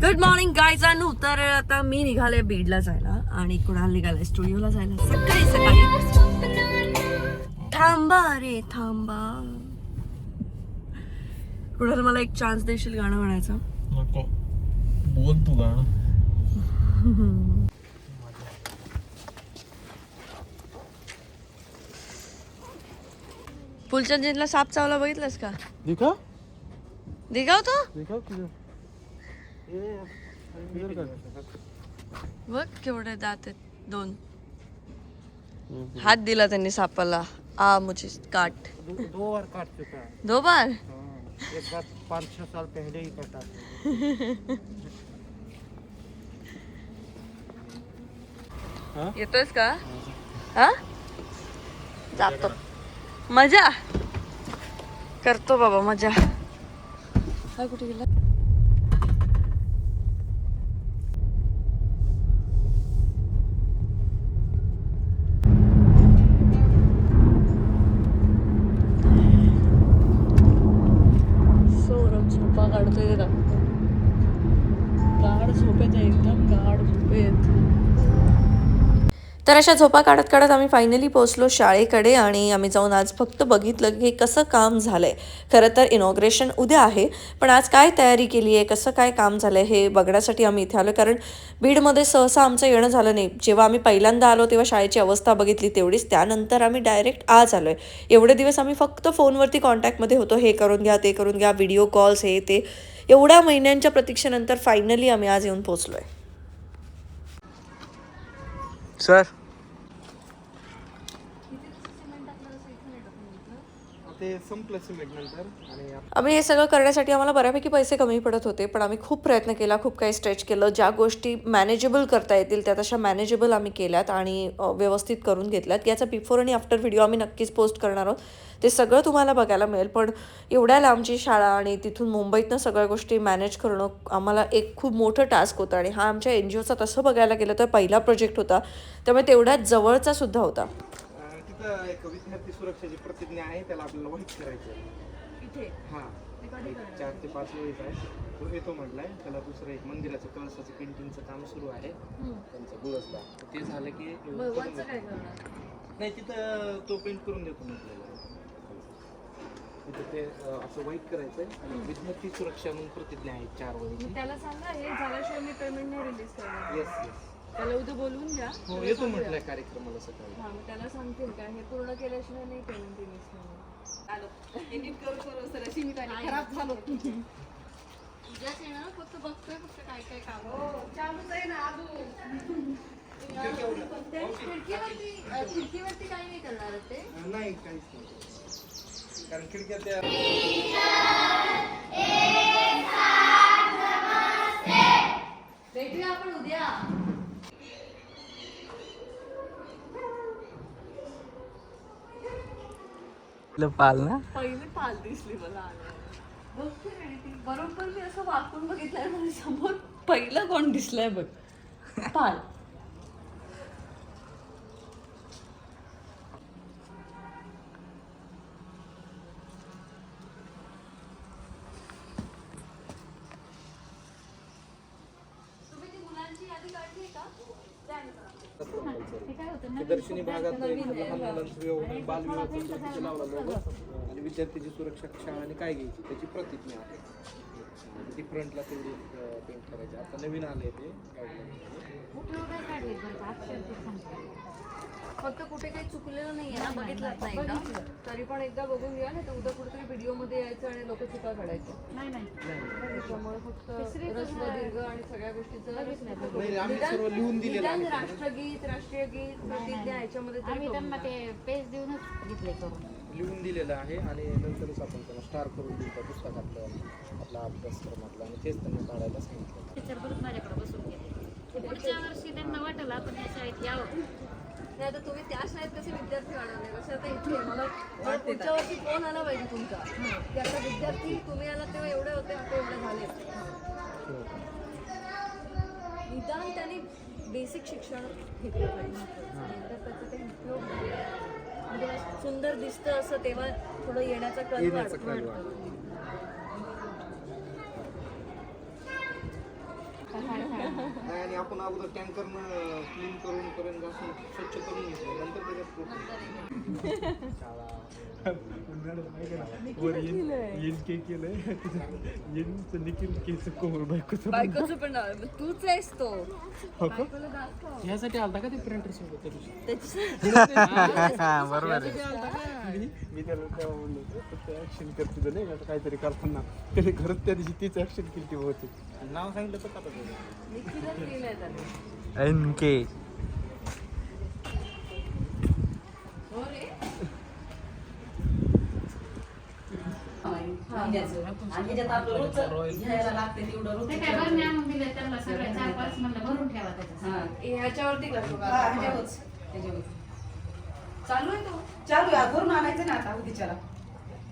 Good morning guys अनु. तर आता मी निघाले बीडला जायला आणि कुणाल निघालाय स्टुडिओला जायला सकाळी सकाळी. थांबा रे थांबा. कुणाल मला एक चान्स देशील गाणं म्हणायचं? नको बोल तू गाणं. फुलचंदजींला साप चावला बघितलंस का? दिखा दिखावतो दिखा किधर इधर का बघ केवढे दात आहेत. 2 हात दिला त्यांनी सापाला. मुझे काट. 2 बार काट चुका है। 2 बार. एक बार 5-6 साल पहले ही कटा। येतोयस का? हा जातो. मजा करतो बाबा मजा. हा कुठे गेला? सौरभ झोपा काढतोय. गाढ झोपेत आहे, एकदम गाढ झोपेत. तर अशा झोपा काढत काढत आम्ही फायनली पोहोचलो शाळेकडे आणि आम्ही जाऊन आज फक्त बघितलं की कसं काम झालंय. खरं तर इनॉग्रेशन उद्या आहे, पण आज काय तयारी केली आहे, कसं काय काम झालंय हे बघण्यासाठी आम्ही इथे आलो. कारण बीडमध्ये सहसा आमचं येणं झालं नाही. जेव्हा आम्ही पहिल्यांदा आलो तेव्हा शाळेची अवस्था बघितली तेवढीच. त्यानंतर आम्ही डायरेक्ट आज आलोय. एवढे दिवस आम्ही फक्त फोनवरती कॉन्टॅक्टमध्ये होतो. हे करून घ्या, ते करून घ्या, व्हिडिओ कॉल्स, हे ते. एवढ्या महिन्यांच्या प्रतीक्षेनंतर फायनली आम्ही आज येऊन पोहोचलोय. सर ते संपलं सिमेंट नंतर आणि आम्ही हे सगळं करण्यासाठी आम्हाला बऱ्यापैकी पैसे कमी पडत होते, पण आम्ही खूप प्रयत्न केला, खूप काही स्ट्रेच केलं. ज्या गोष्टी मॅनेजेबल करता येतील त्या तशा मॅनेजेबल आम्ही केल्यात आणि व्यवस्थित करून घेतल्यात. याचा बिफोर आणि आफ्टर व्हिडिओ आम्ही नक्कीच पोस्ट करणार आहोत. ते सगळं तुम्हाला बघायला मिळेल. पण एवढ्या लांबची शाळा आणि तिथून मुंबईतनं सगळ्या गोष्टी मॅनेज करणं आम्हाला एक खूप मोठं टास्क होतं. आणि हा आमच्या NGOचा तसं बघायला गेलं तर पहिला प्रोजेक्ट होता, त्यामुळे तेवढ्याच जवळचा सुद्धा होता. तिथं एक विद्यार्थी सुरक्षेची प्रतिज्ञा आहे, त्याला आपल्याला वाईट करायचं आहे. इथे हां 4 ते 5 वेळेस आहे. तो येतो म्हटलाय. त्याला दुसरं एक मंदिराचं कळसाचं पेंटिंगचं काम सुरू आहे त्यांचं गुळसला. ते झालं की नाही तिथं तो पेंट करून देतो म्हटलेला. तिथं ते असं वाईट करायचंय आणि विद्यार्थी सुरक्षा म्हणून प्रतिज्ञा आहे 4 वेळेस. त्याला सांगा हे झाल्याशिवाय मी पेमेंट नाही रिलीज करणार. येस त्याला उद्या बोलवून घ्या. हो येतो म्हटलंय कार्यक्रमाला सकाळी. हां मग त्याला सांगतील का हे पूर्ण केल्याशिवाय नाही पेमेंट रिलीज करणार. खराब झालो. उद्याच येणार, फक्त बघतोय फक्त काय काय काम चालूच आहे ना. खिडकीवरती काही नाही करणार ते. नाही काहीच नाही, कारण खिडक्या त्या भेटूया आपण उद्या. पाल ना पहिली पाल दिसली मला. बरोबर मी असं वाकून बघितलंय माझ्या समोर पहिलं कोण दिसलंय बघ. पाल. दर्शनी भागात लहान मुलांचं बालविवाह लावला जातो आणि विद्यार्थ्याची सुरक्षा शाळांनी काय घ्यायची त्याची प्रतिज्ञा आहे. ती फ्रंटला तेवढी पेंट करायची. आता नवीन आले ते फक्त कुठे काही चुकलेलं नाहीये ना, बघितलंच नाही का? तरी पण एकदा बघून घ्या, नाही तर उद्या कुठेतरी व्हिडिओ मध्ये यायचं आणि लोक चुका काढायचं. नाही त्याच्यामुळे फक्त रस्व दीर्घ आणि सगळ्या गोष्टीचं लिहून दिलेलं आहे. राष्ट्रगीत, राष्ट्रीय गीत, प्रतिज्ञा याच्यामध्ये आम्ही त्यांना ते पेज देऊनच घेतले करून. लिहून दिलेलं आहे आणि नंतरच आपण त्याला स्टार करून देऊ त्या पुस्तकातलं आपला अभ्यासक्रमातला आणि तेच त्यांना काढायला सांगितलं. टीचर परत माझ्याकडे बसून गेले. पुढच्या वर्षी त्यांना वाटलं आपण या शाळेत यावं. नाही तर तुम्ही त्या शाळेत कसे विद्यार्थी वाढवले कसे आता इथे मला पुढच्या वर्षी फोन आला पाहिजे तुमचा की आता विद्यार्थी तुम्ही आला तेव्हा एवढे होते आता एवढे झाले. निदान त्यांनी बेसिक शिक्षण घेतलं पाहिजे. तर त्याचा काही उपयोग म्हणजे सुंदर दिसतं असं तेव्हा थोडं येण्याचा कल वाढतो. आणि आपण अगोदर टँकरनं क्लीन करून पर्यंत घासून स्वच्छ करून घेतलं नंतर बायकोचं पण नाव तूच आहेस तो ह्यासाठी आलता का ते प्रिंटर सोबत बरोबर मी त्याला तेव्हा बोललो होतो ऍक्शन करते नाही का काहीतरी करताना त्याने खरंच त्या दिवशी तीच ऍक्शन केली होती. नाव सांगितलं तर का निखिलच केलंय त्याने. NK ते काय बरं आणून दिले त्यांना सगळ्या 4-5 म्हणलं भरून ठेवा त्याच्यात. ह्याच्यावरती चालू आहे तो चालू आहे भरून आणायचं ना आता उद्याच्याला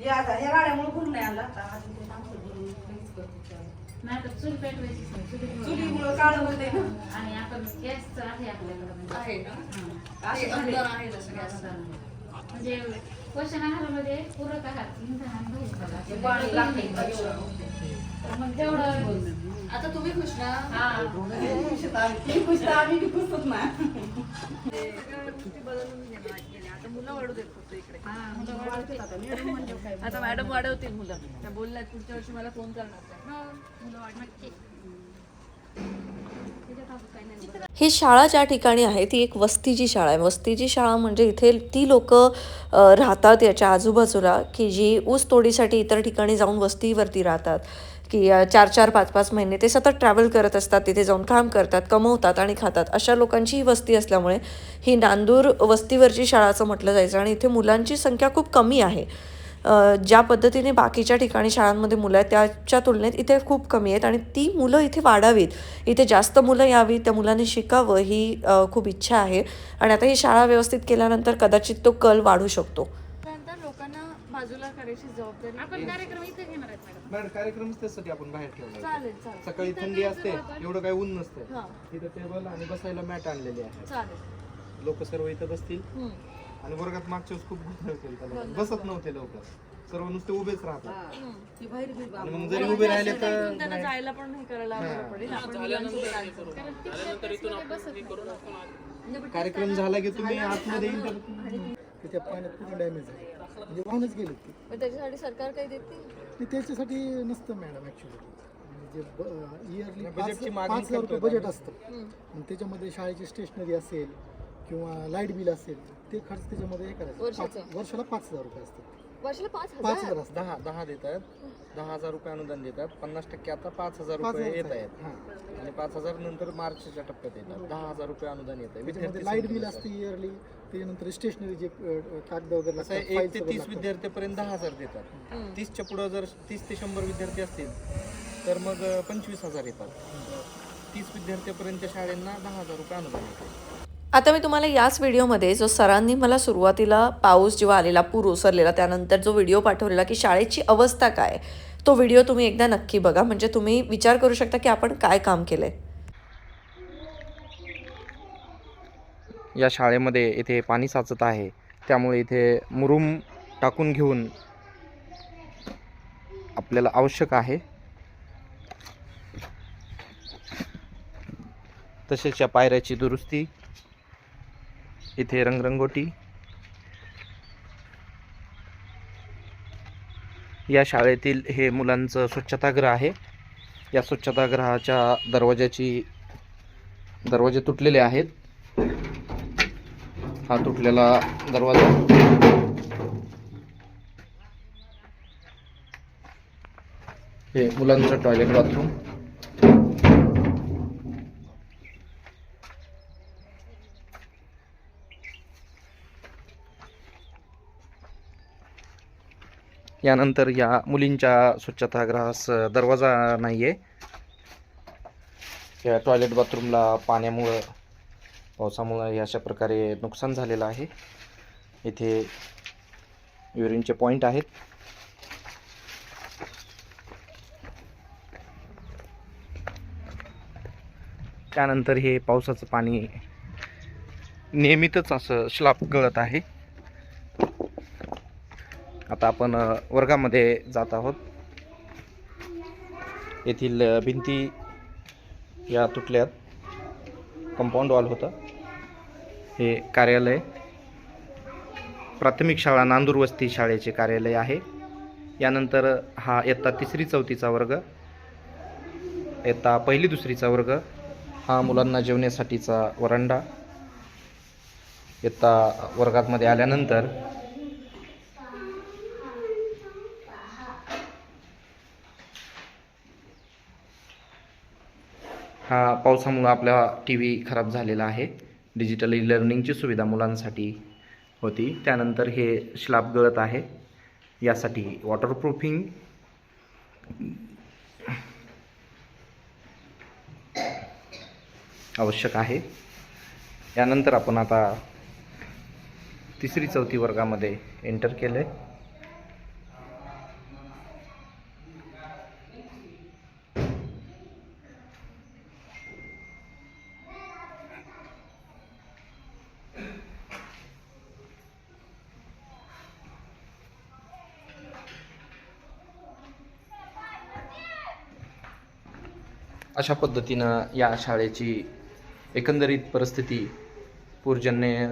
या गाड्यामुळे भरून नाही आणला आता अजून ते आमचं भरून काहीच करतो चालू. नाही तर चूल पेटवायचीच नाही. चुलीवर चुलीमुळं काळं होते ना आणि आपण गॅसचं आहे आपल्याकडे म्हणजे. आहे ना हां. ते अंधार आहे ना सगळ्या म्हणजे पोषण आहारामध्ये पूरक आहार इंधन आणि ते भाजीपाला. पाणी लागते तर मग तेवढं आता तुम्ही खुश ना हां. ती खुश तर आम्ही बी खुशच ना आता मुलं वाढू देत होतो इकडे हां, मुलं वाढवते. आता मॅडम वाढवतील मुलं त्या बोलल्यात पुढच्या वर्षी मला फोन करणार हो, मुलं वाढवते. त्याच्यात असं काही नाही बघ. ही शाळा ज्या ठिकाणी आहे ती एक वस्तीची शाळा आहे. वस्तीची शाळा म्हणजे इथे ती लोक राहतात याच्या आजूबाजूला की जी ऊस तोडीसाठी इतर ठिकाणी जाऊन वस्तीवरती राहतात की 4-4, 5-5 महिने ते सतत ट्रॅव्हल करत असतात, तिथे जाऊन काम करतात, कमवतात आणि खातात. अशा लोकांची ही वस्ती असल्यामुळे ही नांदूर वस्तीवरची शाळा असं म्हटलं जायचं. आणि इथे मुलांची संख्या खूप कमी आहे. ज्या पद्धतीने बाकीच्या ठिकाणी शाळांमध्ये मुलं आहेत त्याच्या तुलनेत इथे खूप कमी आहेत आणि ती मुलं इथे वाढावीत, इथे जास्त मुलं यावीत, त्या मुलांनी शिकावं ही खूप इच्छा आहे. आणि आता ही शाळा व्यवस्थित केल्यानंतर कदाचित तो कल वाढू शकतो. त्यानंतर लोकांना बाजूला करायची जबाबदारी आपण कार्यक्रम इथे घेणार आहेत मॅडम. मॅडम कार्यक्रम त्यासाठी आपण बाहेर ठेवला चालेल चालेल सकाळी थंडी असते एवढं काही ऊन नसतं हां इथं टेबल आणि बसायला मॅट आणलेली आहे चालेल लोक सर्व इथं बसतील आणि वर्गात मागच्या वेळेस खूप गोंधळ केला बसत नव्हते लोक सर्व नुसते उभेच राहतात ती बाहेर बी आणि मग जरी उभे राहिले तर त्यांना जायला पण नाही करायला बरं पडेल आपण मुलांसोबत जायचं. कारण तिथल्या बसमध्ये बसत नाही. कार्यक्रम झाला की तुम्ही आतमध्ये येईल तर की त्या पाण्यात पूर्ण डॅमेज आहे म्हणजे वाहूनच गेले ते पण त्याच्यासाठी सरकार काही देते आणि त्याच्यासाठी नसतं मॅडम ॲक्च्युली म्हणजे इयरली बजेटची मागणी 5,000 रुपये करतोय बजेट असतं आणि त्याच्यामध्ये शाळेची स्टेशनरी असेल किंवा लाईट बिल असेल ते खर्च त्याच्यामध्ये हे करायचं वर्षाचं? वर्षाला 5,000 रुपये असतात वर्षाला 5,000 5,000 असतात 10 देतात 10,000 रुपये अनुदान देतात 50% आता 5,000 रुपये 5,000 येत आहेत हां आणि 5,000 नंतर मार्चच्या टप्प्यात येतात 10,000 रुपये अनुदान येत आहे त्याच्यामध्ये लाईट बिल असते इयरली त्याच्यानंतर स्टेशनरी जे कागद वगैरे असं आहे, लागतात 1 ते files वगैरे 30 लागतात. विद्यार्थ्यापर्यंत 10,000 देतात 30च्या पुढं जर 30 ते 100 विद्यार्थी असतील तर मग 25,000 येतात 30 विद्यार्थ्यापर्यंतच्या शाळांना 10,000 रुपये अनुदान येते. आता मी तुम्हाला याच व्हिडिओमध्ये जो सरांनी मला सुरुवातीला पाऊस जेव्हा आलेला, पूर ओसरलेला, त्यानंतर जो व्हिडिओ पाठवलेला की शाळेची अवस्था काय, तो व्हिडिओ तुम्ही एकदा नक्की बघा म्हणजे तुम्ही विचार करू शकता की आपण काय काम केलं आहे. या शाळेमध्ये इथे पाणी साचत आहे त्यामुळे इथे मुरुम टाकून घेऊन आपल्याला आवश्यक आहे. तसेच या पायऱ्याची दुरुस्ती, इथे रंगरंगोटी. या शाळेतील हे मुलांचं स्वच्छतागृह आहे. या स्वच्छतागृहाच्या दरवाजे तुटलेले आहेत. हा तुटलेला दरवाजा हे मुलांचं टॉयलेट बाथरूम. यानंतर या मुलींच्या स्वच्छतागृहास दरवाजा नाही आहे. या टॉयलेट बाथरूमला पाण्यामुळं पावसामुळं अशा प्रकारे नुकसान झालेलं आहे. इथे युरिनचे पॉईंट आहेत. त्यानंतर हे पावसाचं पाणी नियमितच असं स्लॅब गळत आहे. आता आपण वर्गामध्ये जात आहोत. येथील भिंती या तुटल्यात. कंपाऊंड वॉल होतं. हे कार्यालय प्राथमिक शाळा नांदूर वस्ती शाळेचे कार्यालय आहे. यानंतर हा इयत्ता 3री 4थीचा वर्ग, इयत्ता 1ली 2रीचा वर्ग, हा मुलांना जेवण्यासाठीचा वरांडा. इयत्ता वर्गामध्ये आल्यानंतर हा पावसामुळं आपला टी व्ही खराब झालेला आहे. डिजिटल लर्निंगची सुविधा मुलांसाठी होती. त्यानंतर हे स्लॅब गळत आहे, यासाठी वॉटरप्रूफिंग आवश्यक आहे. यानंतर आपण आता 3री 4थी वर्गामध्ये एंटर केलं आहे. अशा पद्धतीनं या शाळेची एकंदरीत परिस्थिती पूरजन्य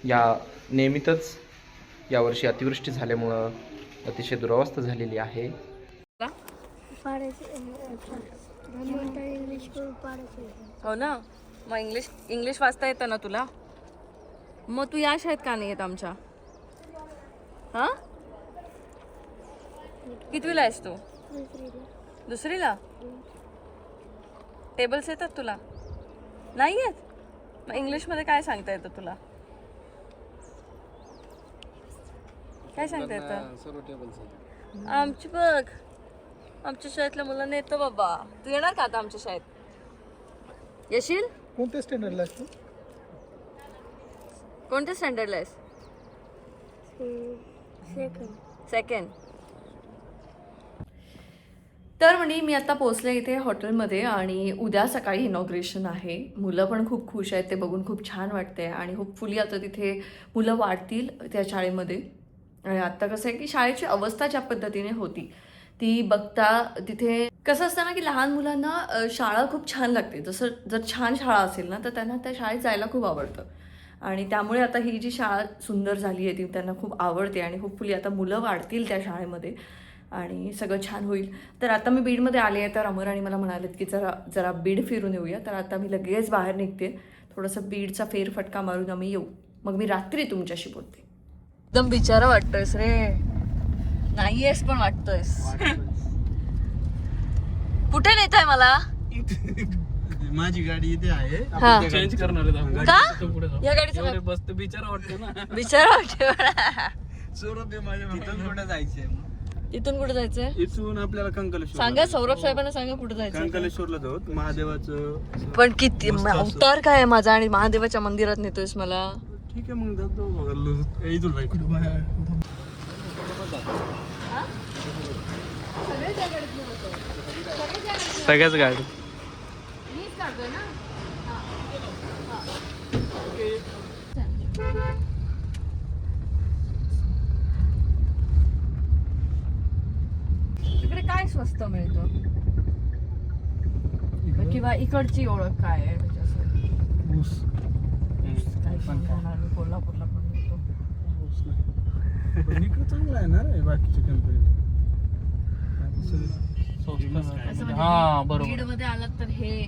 या नियमितच यावर्षी अतिवृष्टी झाल्यामुळं अतिशय दुरवस्था झालेली आहे. हो ना, मग इंग्लिश वाचता येतं ना तुला? मग तू या शाळेत का नाही येत आमच्या? हां, कितवीला आहेस तू? 2रीला. टेबल्स येतात तुला? नाही येत? मग इंग्लिशमध्ये काय सांगता येतं तुला? काय सांगता येतं? सर्व टेबल्स आमची बघ, आमच्या शाळेतल्या मुलांना येतं बाबा. तू येणार का आता आमच्या शाळेत? येशील? कोणत्या स्टँडर्डला असतो? कोणत्या स्टँडर्डला आहेस? सेकंड. तर म्हणजे मी आता पोचले इथे हॉटेलमध्ये आणि उद्या सकाळी इनॉग्रेशन आहे. मुलं पण खूप खुश आहेत, ते बघून खूप छान वाटते आणि होपफुली आता तिथे मुलं वाढतील त्या शाळेमध्ये. आणि आत्ता कसं आहे की शाळेची अवस्था ज्या पद्धतीने होती ती बघता तिथे कसं असतं ना की लहान मुलांना शाळा खूप छान लागते. जसं जर छान शाळा असेल ना तर त्यांना त्या शाळेत जायला खूप आवडतं आणि त्यामुळे आता ही जी शाळा सुंदर झाली आहे ती त्यांना खूप आवडते आणि होपफुली आता मुलं वाढतील त्या शाळेमध्ये आणि सगळं छान होईल. तर आता मी बीडमध्ये आले आहे, तर अमर आणि मला म्हणालेत की जरा बीड फिरून येऊया. तर आता मी लगेच बाहेर निघते, थोडंसं बीडचा फेरफटका मारून आम्ही येऊ, मग मी रात्री तुमच्याशी बोलते. एकदम बिचारा वाटतोयस रे. नाहीयेस पण वाटतोयस. कुठे नेत आहे मला? माझी गाडी इथे आहे, हा. चेंज करणार आहे. का? या गाडीचं बस बिचारा वाटतो ना. बिचारा वाटतोय. सौरभ माझ्या तिथून कुठे जायचंय? इथून कुठे जायचंय? इथून आपल्याला कंकलेश्वर. सांगा सौरभ साहेबांना, सांगा कुठे जायचं. कंकलेश्वरला जाऊ, महादेवाचं. पण किती अवतार काय आहे माझा आणि महादेवाच्या मंदिरात नेतोयस मला. ठीक आहे मग जातो बघा. इथून सगळ्याच गाडी. इकडे काय स्वस्त मिळतं किंवा इकडची ओळख काय आहे त्याच्यासाठी? ऊस. काय सांगणार मी, कोल्हापूरला पण मिळतो. पण इकडे चांगलं आहे ना रे बाकीच्या कंपनी. हा बरोबर. बीड मध्ये आलात तर हे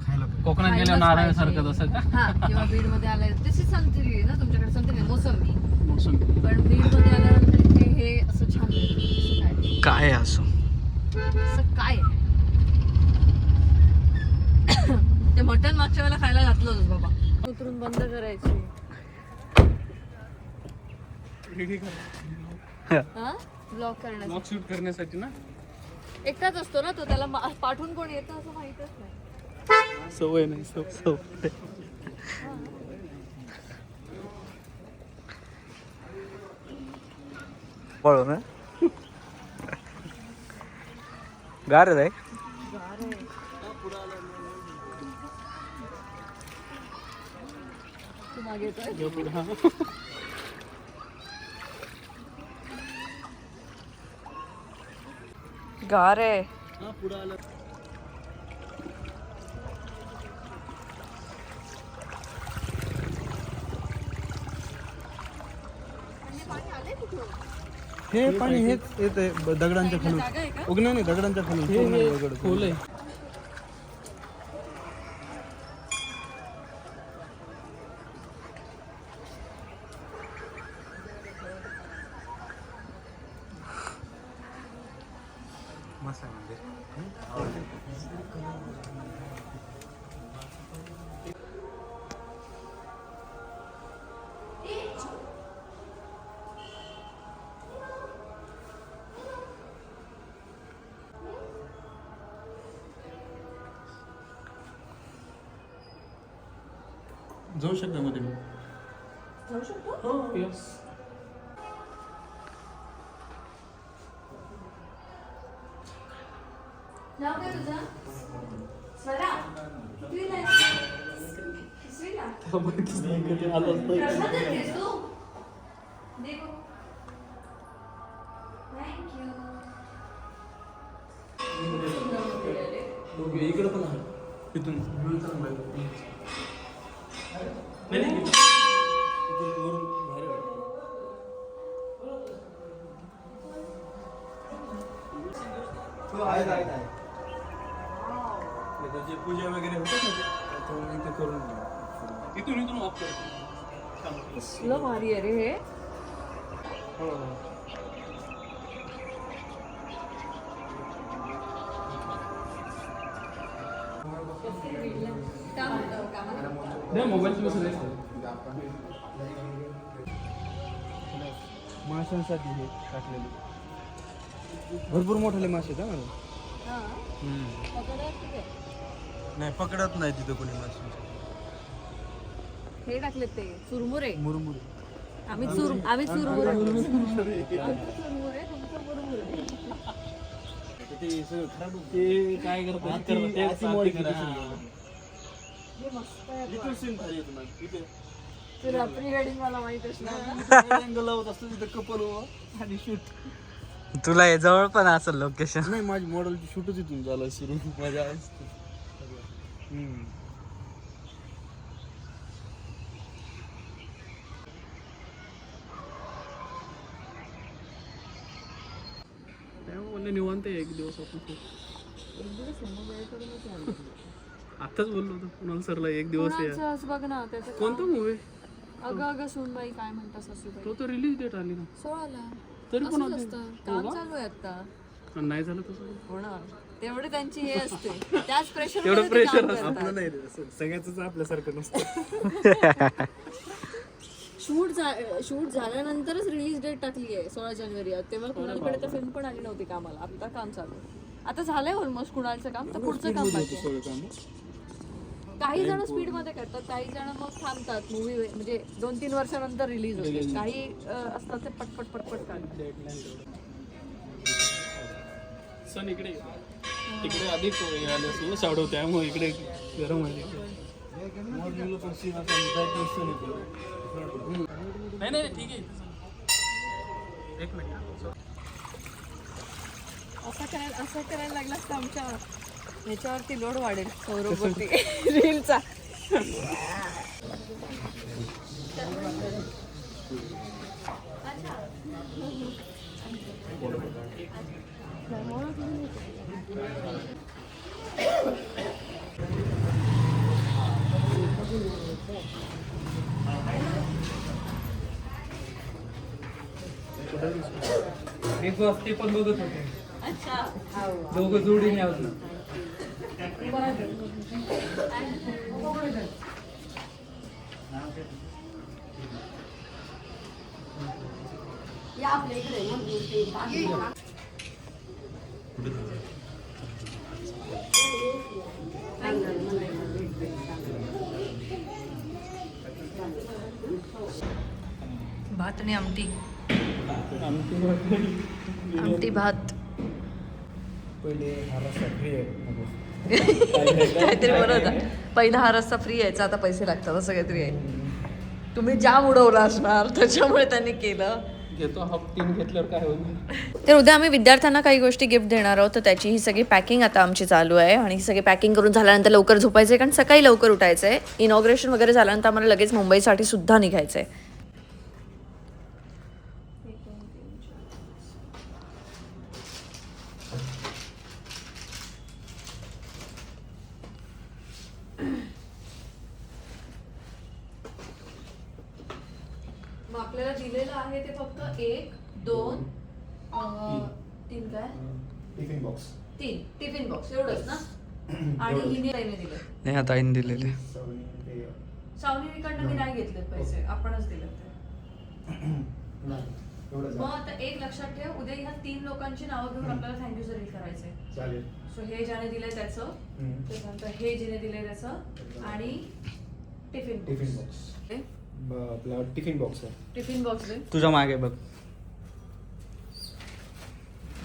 खायला कोकणात गेल्यावर नारळासारखं तसं का? हा, किंवा बीड मध्ये आलाय तशी संत्री आहे ना तुमच्याकडे, संत्री नाही, मोसंबी. मोसंबी. पण बीड मध्ये आल्यानंतर इथे हे असं छान मिळतं. काय असं असं काय आहे? ते मटण मागच्या वेळेला खायला घातलं होतं बाबा. उतरून बंद करायची. ब्लॉक करण्यासाठी. ब्लॉग शूट करण्यासाठी ना. एकटाच असतो ना तो, त्याला पाठवून कोण येतं असं माहितच नाही. सवय नाही सवय. पळू ना गार आहे. तू मागे येतोय? गार आहे. हे पाणी हेच येत आहे दगडांच्या खालून. उगणार नाही दगडांच्या खालून. दगड खोल आहे. जाऊ शकता मध्ये मी. जाऊ शकतो? हो यस. नाव काय तुझं? स्वरा. कितवीला आहेस? तिसरीला? प्रसाद देतेस तू? दे गो. Thank you. इकडे पण आहे. इथून नाही, नाही. इथून वरून भारी वाटतं. इथं जे पूजा वगैरे होतात ना ते इथे करून घ्या. इथून ऑफ करतो. कसलं भारी आहे रे हे. हो हो. नाही मोबाईल तुम्ही सगळे माशांसाठी हे टाकलेले भरपूर मोठाले मासे आहेत ना. नाही पकडत नाही तिथं कोणी मासे. हे टाकलेत ते चुरमुरे. मुरमुरे. आम्ही चुरमुरे. ते काय करतात इथून सीन भारी येतो ना. इथे तुला प्री वेडिंग मला माहित असणार. लावत असतो तिथं कपल आणि शूट. तुला हे जवळ पण असेल लोकेशन. नाही माझी मॉडेलची शूटच इथून झालं सुरू. मजा असते. त्यामुळे निवांत आहे एक दिवस आपण. आताच बोललो होतो कुणाल सरला एक दिवस आहे. कोणाचं बघ ना त्याचं कोणता मूवी? अगं सुनबाई काय म्हणता सासूबाई. तो तर रिलीज डेट आली ना. 16ला. तरी पण असंच असतं. काम चालू आहे आता. नाही झालं तसं. होणार. तेवढे त्यांची हे असते. त्याच प्रेशर तेवढं प्रेशर आपलं नाही रे. सगळ्याच आपल्यासारखं नसतं. शूट झाल्यानंतरच रिलीज डेट टाकली आहे 16 जानेवारी. तेव्हा कुणालकडे तर फिल्म पण आली नव्हती कामाला. आता काम चालू आहे. आता झालंय ऑलमोस्ट कुणालचं काम. तर पुढचं काम बाकी आहे. सगळं काम. काही जण स्पीड मध्ये करतात, काही जण मग थांबतात. मूवी म्हणजे 2-3 वर्षानंतर रिलीज होते. काही असतात ते पटपट पटपट काढतात. सण इकडे तिकडे अधिक आले असं शाडो त्यामुळे इकडे गरम आहे. नाही नाही ठीक आहे. एक मिनिट. असं करायला लागला तर आमच्या ह्याच्यावरती लोड वाढेल. सौरभवरती रीलचा. बिग बॉस ते पण बघत होते. दोघं जोडीने आहोत ना. भात आणि आमटी. आमटी भात. पहिले हा रस्ता फ्री आहे. काहीतरी बरं होतं. पहिला हा रस्ता फ्री यायचा, आता पैसे लागतात असं काहीतरी आहे. तुम्ही जाम उडवला असणार त्याच्यामुळे त्यांनी केलं. घेतो हाफ 3 घेतल्यावर काय होईल. तर उद्या आम्ही विद्यार्थ्यांना काही गोष्टी गिफ्ट देणार आहोत. तर त्याची ही सगळी पॅकिंग आता आमची चालू आहे आणि ही सगळी पॅकिंग करून झाल्यानंतर लवकर झोपायचं आहे, कारण सकाळी लवकर उठायचं आहे. इनॉग्रेशन वगैरे झाल्यानंतर आम्हाला लगेच मुंबईसाठी सुद्धा निघायचं आहे. दिलेलं आहे ते फक्त 1, 2, 3 काय टिफिन बॉक्स तीन टिफिन बॉक्स एवढंच ना. आणि हिने ताईने दिलं. नाही आता आईने दिलेले. सावनीकडनं मी नाही घेतले पैसे, आपणच दिले ते. मग आता एक लक्षात ठेव, उद्या ह्या 3 लोकांची नावं घेऊन आपल्याला थँक्यू जरी करायचंय. चालेल. सो हे ज्याने दिलंय त्याचं, त्याच्यानंतर हे जिने दिलंय त्याचं, आणि टिफिन टिफिन बॉक्स आपला टिफिन बॉक्स आहे. टिफिन बॉक्स दे. तुझ्या मागे बघ.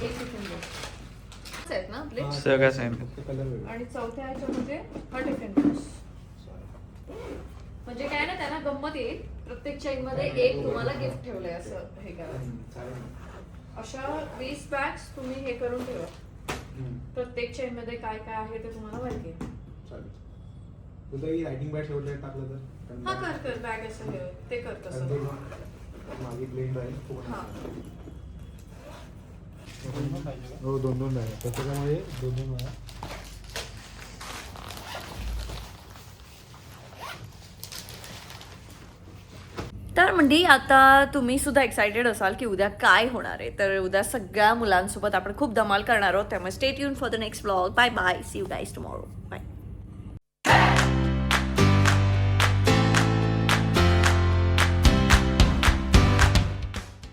एक टिफिन बॉक्स आहेत ना आपले. सगळं सेम. आणि चौथ्या ह्याच्यामध्ये हा टिफिन बॉक्स. म्हणजे काय ना, त्यांना गंमत येईल, प्रत्येक चेन मध्ये एक तुम्हाला गिफ्ट ठेवलंय असं हे करा. अशा 20 बॅग्स तुम्ही हे करून ठेवा. प्रत्येक चेन मध्ये काय काय आहे ते तुम्हाला माहिती आहे. चालेल. रायटिंग बॅग ठेवलं टाकलं तर हा कर बॅग असं हे ते कर तसं. मागे प्लेन राहील. हा हो 2 आहे त्याच्यामुळे 2 आहे. तर म्हणजे आता तुम्ही सुद्धा एक्सायटेड असाल की उद्या काय होणार आहे. तर उद्या सगळ्या मुलांसोबत आपण खूप धमाल करणार आहोत. त्यामुळे stay tune for the next vlog. Bye bye. See you guys tomorrow. Bye.